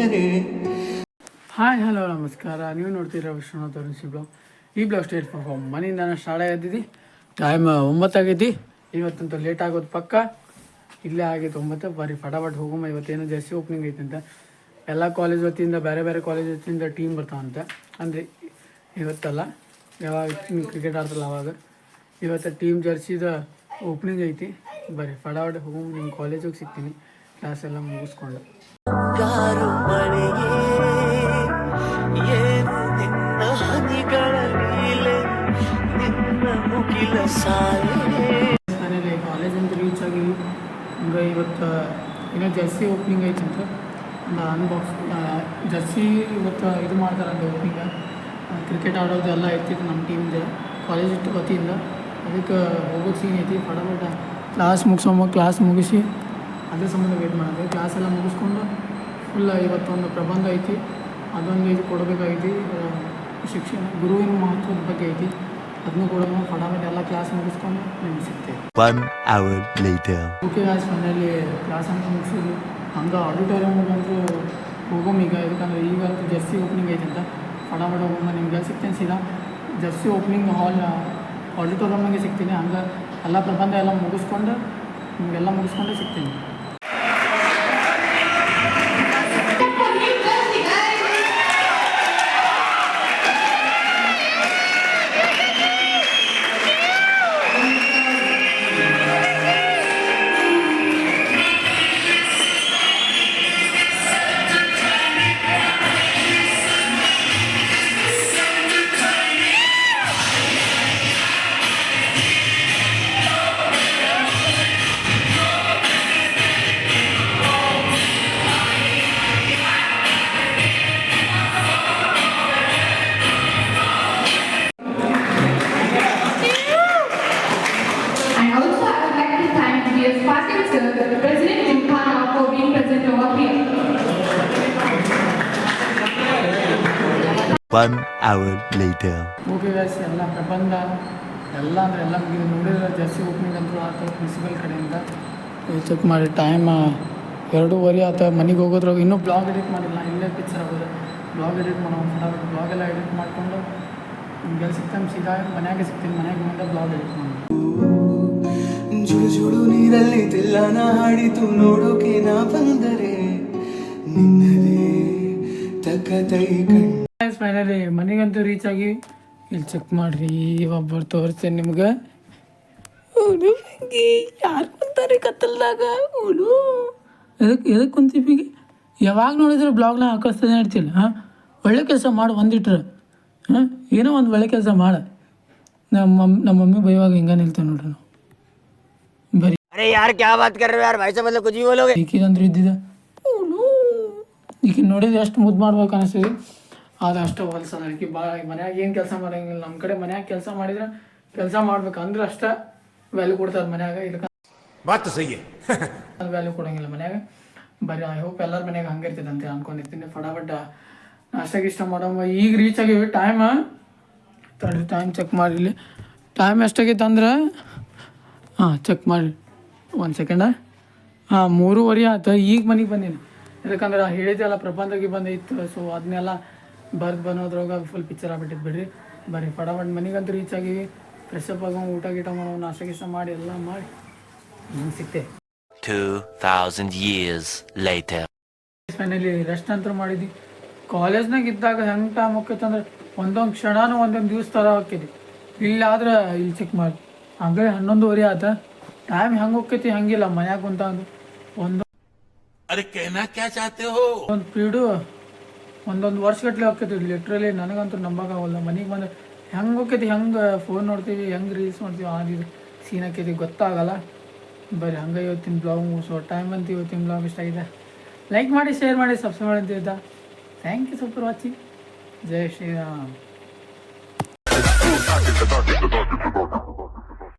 ಬಂದರೆ. Hi hello ನಮಸ್ಕಾರ, ನೀವು ನೋಡ್ತೀರಾ ವಿಶ್ವನಾಥ್ ಅರುಣ್ ಬ್ಲಾಗ್. ಈ ಬ್ಲಾಗ್ ಸ್ಟೇಟ್ ಫಾರ್ಮ್ ಮನೆಯಿಂದ ನಾನು ಶಾಲೆ ಎದ್ದಿದ್ದಿ. ಟೈಮ್ 9 ಆಗೈತಿ. ಇವತ್ತಂತೂ ಲೇಟ್ ಆಗೋದು ಪಕ್ಕ. ಇಲ್ಲೇ ಆಗೈತೆ 9. ಬರೀ ಫಟಾಫಟ್ ಹೋಗಮ್ಮ. ಇವತ್ತೇನೋ ಜರ್ಸಿ ಓಪನಿಂಗ್ ಐತೆ ಅಂತ ಎಲ್ಲ ಕಾಲೇಜ್ ವತಿಯಿಂದ, ಬೇರೆ ಬೇರೆ ಕಾಲೇಜ್ ವತಿಯಿಂದ ಟೀಮ್ ಬರ್ತಾವಂತೆ. ಅಂದರೆ ಇವತ್ತಲ್ಲ, ಯಾವಾಗ ಕ್ರಿಕೆಟ್ ಆಡ್ತಲ್ಲ ಅವಾಗ. ಇವತ್ತು ಟೀಮ್ ಜರ್ಸಿದ ಓಪನಿಂಗ್ ಐತಿ. ಬರೀ ಫಟಾಫಟ್ ಹೋಗಮ್ಮ. ನಿಮ್ಮ ಕಾಲೇಜಿಗೆ ಸಿಗ್ತೀನಿ ಕ್ಲಾಸ್ ಎಲ್ಲ ಮುಗಿಸ್ಕೊಂಡು. ಮನೇಲಿ ಕಾಲೇಜ್ ಅಂತ ರೀಚ್ ಆಗಿ ಅಂದರೆ ಇವತ್ತು ಇನ್ನೂ ಜರ್ಸಿ ಓಪನಿಂಗ್ ಐತೆ ಅಂತ ಅನ್ಬಾಕ್ಸ್ ಜರ್ಸಿ ಇವತ್ತು ಇದು ಮಾಡ್ತಾರಂತೆ ಓಪನಿಂಗ್. ಕ್ರಿಕೆಟ್ ಆಡೋದು ಎಲ್ಲ ಐತಿತ್ತು ನಮ್ಮ ಟೀಮ್ದು ಕಾಲೇಜ್ ವತಿಯಿಂದ. ಅದಕ್ಕೆ ಹೋಗೋದು ಸೀನ್ ಐತಿ. ಫಟಾಫಟ ಕ್ಲಾಸ್ ಮುಗಿಸೋಮ್ಮ. ಕ್ಲಾಸ್ ಮುಗಿಸಿ ಅದ್ರ ಸಂಬಂಧ ವೇಟ್ ಮಾಡೋದು. ಕ್ಲಾಸ್ ಎಲ್ಲ ಮುಗಿಸ್ಕೊಂಡು ಫುಲ್ ಇವತ್ತೊಂದು ಪ್ರಬಂಧ ಐತಿ, ಅದೊಂದು ಇದು ಕೊಡಬೇಕಾಗೈತಿ. ಶಿಕ್ಷಣ ಗುರುವಿನ ಮಹತ್ವದ ಬಗ್ಗೆ ಐತಿ, ಅದನ್ನು ಕೂಡ ಫಟಾಫಟ್ ಎಲ್ಲ ಕ್ಲಾಸ್ ಮುಗಿಸ್ಕೊಂಡು ನಿಮ್ಗೆ ಸಿಗ್ತೇವೆ. ಓಕೆ ಗಾಯ್ಸ್, ಮನೆಯಲ್ಲಿ ಕ್ಲಾಸ್ ಅಂತ ಮುಗಿಸಿದ್ವಿ. ಹಂಗೆ ಆಡಿಟೋರಿಯಮ್ಗೆ ಅಂತೂ ಹೋಗೋಮ್ ಈಗ. ಯಾಕಂದರೆ ಈಗಂತೂ ಜರ್ಸಿ ಓಪನಿಂಗ್ ಐತೆ ಅಂತ ಫಟಾಫಟ್ ಹೋಗೋಮ್ಮ. ನಿಮ್ಗೆ ಸಿಗ್ತೇನೆ ಸೀದಾ ಜರ್ಸಿ ಓಪನಿಂಗ್ ಆಡಿಟೋರಿಯಮ್ನಾಗೆ ಸಿಗ್ತೀನಿ. ಹಂಗೆ ಎಲ್ಲ ಪ್ರಬಂಧ ಎಲ್ಲ ಮುಗಿಸ್ಕೊಂಡು ನಿಮಗೆಲ್ಲ ಮುಗಿಸ್ಕೊಂಡೇ ಸಿಗ್ತೀನಿ. ಓಕೆ ಗೈಸ್, ಎಲ್ಲ ಪ್ರಬಂಧ ಎಲ್ಲ ಅಂದರೆ ಎಲ್ಲ ಮುಗಿದು ನೋಡಿದ್ರೆ ಜರ್ಸಿ ಓಪನಿಂಗ್ ಅಂತೂ ಆತ ಪ್ರಿನ್ಸಿಪಲ್ ಕಡೆಯಿಂದ ಚೆಕ್ ಮಾಡಿ. ಟೈಮ್ 2:30 ಆತ. ಮನೆಗೆ ಹೋಗೋದ್ರಾಗ ಇನ್ನೂ ಬ್ಲಾಗ್ ಎಡಿಟ್ ಮಾಡಿಲ್ಲ. ಇಲ್ಲೇ ಪಿಕ್ಚರ್ ಆಗೋದು. ಬ್ಲಾಗ್ ಎಡಿಟ್ ಮಾಡೋಣ ಫಟಾಫಟ್. ಬ್ಲಾಗ್ ಎಲ್ಲ ಎಡಿಟ್ ಮಾಡಿಕೊಂಡು ನಿಮ್ಗೆಲ್ಲ ಸಿಗ್ತಾನೆ ಸೀದಾ ಮನೆಯಾಗೆ ಸಿಗ್ತೀನಿ. ಮನೆಯಾಗೆ ಬಂದ ಬ್ಲಾಗ್ ಎಡಿಟ್ ಮಾಡೋಣ. ಜುಳು ಜುಳು ನೀರಲ್ಲಿ ತಿಲ್ಲನ ಹಾಡಿತು ನೋಡೋಕೆ ನಾ ಬಂದರೆ ನಿನ್ನದೇ ತಕ್ಕತೈ ಕಣ್ಣು. ಫೈನಲಿ ಮನೆಗಂತೂ ರೀಚ್ ಆಗಿ ಇಲ್ಲಿ ಚೆಕ್ ಮಾಡಿರಿ. ಒಬ್ಬರು ತೋರಿಸ್ತೇನೆ ನಿಮ್ಗೆ. ಯಾರು ಕುಂತಾರೆ ಕತ್ತಲ್ದಾಗ? ಎದಕ್ಕೆ ಕುಂತೀವಿ? ಯಾವಾಗ ನೋಡಿದ್ರೆ ಬ್ಲಾಗ್ನ ಹಾಕಿಸ್ತಾನೆ ಇರ್ತಿಲ್ಲ. ಒಳ್ಳೆ ಕೆಲಸ ಮಾಡಿ ಒಂದಿಟ್ರೆ ಏನೋ ಒಂದು ಒಳ್ಳೆ ಕೆಲಸ ಮಾಡ. ನಮ್ಮ ಮಮ್ಮಿ ಬೈವಾಗ ಹಿಂಗೆ ನಿಲ್ತೇವೆ ನೋಡ್ರಿ ನಾವು. ಬರೀ ಈಕಿದಂದ್ರೆ ಇದ್ದಿದ್ದ ಈಕಿ ನೋಡಿದ್ರೆ ಎಷ್ಟು ಮುದ್ದು ಮಾಡ್ಬೇಕು ಅನಿಸ್ತೀವಿ. ಅದು ಅಷ್ಟು ಹೊಲ್ಸಲ್ಲ. ಅದಕ್ಕೆ ಭಾಳ ಮನ್ಯಾಗ ಏನು ಕೆಲಸ ಮಾಡೋಂಗಿಲ್ಲ. ನಮ್ಮ ಕಡೆ ಮನ್ಯಾಗ ಕೆಲಸ ಮಾಡಿದ್ರೆ ಕೆಲಸ ಮಾಡ್ಬೇಕು ಅಂದ್ರೆ ಅಷ್ಟೇ ವ್ಯಾಲ್ಯೂ ಕೊಡ್ತಾರೆ ಮನ್ಯಾಗ. ಇದಕ್ಕೆ ವ್ಯಾಲ್ಯೂ ಕೊಡೋಂಗಿಲ್ಲ ಮನ್ಯಾಗ. ಬರೀ ಐ ಹೋಪ್ ಎಲ್ಲರ ಮನ್ಯಾಗ ಹಂಗೆ ಇರ್ತೈತೆ ಅಂತ ಅನ್ಕೊಂಡಿರ್ತೀನಿ. ಫಟಾಫಟ್ ನಾಷ್ಟಾಗ ಇಷ್ಟ ಮಾಡೋ ಈಗ ರೀಚ್ ಆಗಿವಿ. ಟೈಮ್ ಚೆಕ್ ಮಾಡಿ. ಇಲ್ಲಿ ಟೈಮ್ ಎಷ್ಟಾಗೈತೆ ಅಂದ್ರೆ ಚೆಕ್ ಮಾಡಿ 1 ಸೆಕೆಂಡ. 3:30 ಆಯ್ತು. ಈಗ ಮನೆಗೆ ಬಂದೀನಿ. ಯಾಕಂದ್ರೆ ಹೇಳಿದ್ದೆಲ್ಲ ಪ್ರಬಂಧಕ್ಕೆ ಬಂದೈತ್ತು. ಸೊ ಅದನ್ನೆಲ್ಲ ಬನ್ನೋದ್ರಾಗ ಫುಲ್ ಪಿಕ್ಚರ್ ಆಗ್ಬಿಟ್ಟಿದ್ದು ಬಿಡ್ರಿ. ಬರೀ ಫಟಾಫಟ್ ಮನೆಗಂತೂ ರೀಚ್ ಆಗಿವಿ. ಫ್ರೆಶಪ್ ಆಗೋ, ಊಟ ಗೀಟ ಮಾಡೋ, ನಾಷ್ಟ ಮಾಡಿ ಎಲ್ಲ ಮಾಡಿ ನಿಮ್ಗೆ ಸಿಗ್ತೆ. 2000 years later. ಫೈನಲಿ ರೆಸ್ಟ್ ಅಂತ ಮಾಡಿದ್ವಿ. ಕಾಲೇಜ್ನಾಗ ಇದ್ದಾಗ ಹೆಂಗೆ ಟೈಮ್ ಹೋಗ್ತೈತೆ ಅಂದ್ರೆ ಒಂದೊಂದು ಕ್ಷಣನೂ ಒಂದೊಂದು ದಿವಸ ಥರ ಹೋಗ್ತೈತಿ. ಇಲ್ಲಾದ್ರೆ ಇಲ್ಲಿ ಚೆಕ್ ಮಾಡಿ ಹಂಗೆ 11:30 ಆತ. ಟೈಮ್ ಹೆಂಗೆ ಹೋಗ್ತೈತಿ ಹಂಗಿಲ್ಲ. ಮನ್ಯಾಗ ಕುಂತ ಒಂದು ಪೀಡು ಒಂದೊಂದು ವರ್ಷಗಟ್ಟಲೆ ಹೋಗ್ತೈತಿ ಲಿಟ್ರಲಿ. ನನಗಂತೂ ನಂಬಕ್ಕಾಗಲ್ಲ. ಮನೆಗೆ ಬಂದು ಹೆಂಗೆ ಹೋಗ್ತೈತಿ, ಹೆಂಗೆ ಫೋನ್ ನೋಡ್ತೀವಿ, ಹೆಂಗೆ ರೀಲ್ಸ್ ನೋಡ್ತೀವಿ, ಇದು ಸೀನ್ ಹಾಕೈತಿ ಗೊತ್ತಾಗಲ್ಲ. ಬರೀ ಹಂಗೆ ಇವತ್ತಿನ ಬ್ಲಾಗ್ ಮುಗಿಸೋ ಟೈಮ್ ಅಂತ. ಇವತ್ತಿನ ಬ್ಲಾಗ್ ಇಷ್ಟ ಆಗಿದೆ, ಲೈಕ್ ಮಾಡಿ, ಶೇರ್ ಮಾಡಿ, ಸಬ್ಸ್ಕ್ರೈಬ್ ಮಾಡಿ ಅಂತ ಇದ್ದ. Thank you for watching. Jai Shriram.